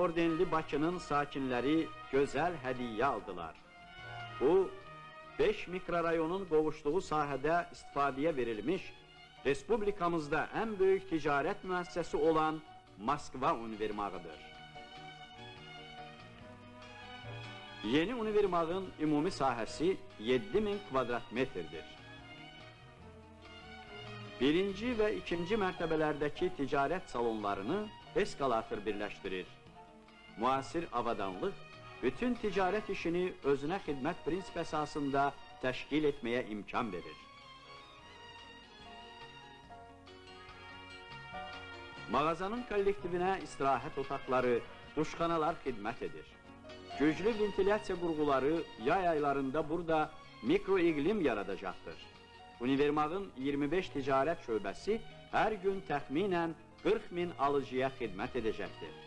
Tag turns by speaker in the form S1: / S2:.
S1: ordenli Bakının sakinləri gözəl hədiyyə aldılar. Bu, 5 mikrorayonun qovuşduğu sahədə istifadəyə verilmiş, Respublikamızda ən böyük ticarət müəssisəsi olan Moskva Univermağıdır. Yeni univermağın ümumi sahəsi 7000 kvadrat metrdir. Birinci və ikinci mərtəbələrdəki ticarət salonlarını eskalator birləşdirir. Müasir avadanlıq bütün ticarət işini özünə xidmət prinsip əsasında təşkil etməyə imkan verir. Mağazanın kollektivinə istirahət otaqları, duşxanalar xidmət edir. Güclü ventilyasiya qurğuları yay aylarında burada mikroiqlim yaradacaqdır. Univermağın 25 ticarət şöbəsi hər gün təxminən 40 min alıcıya xidmət edəcəkdir.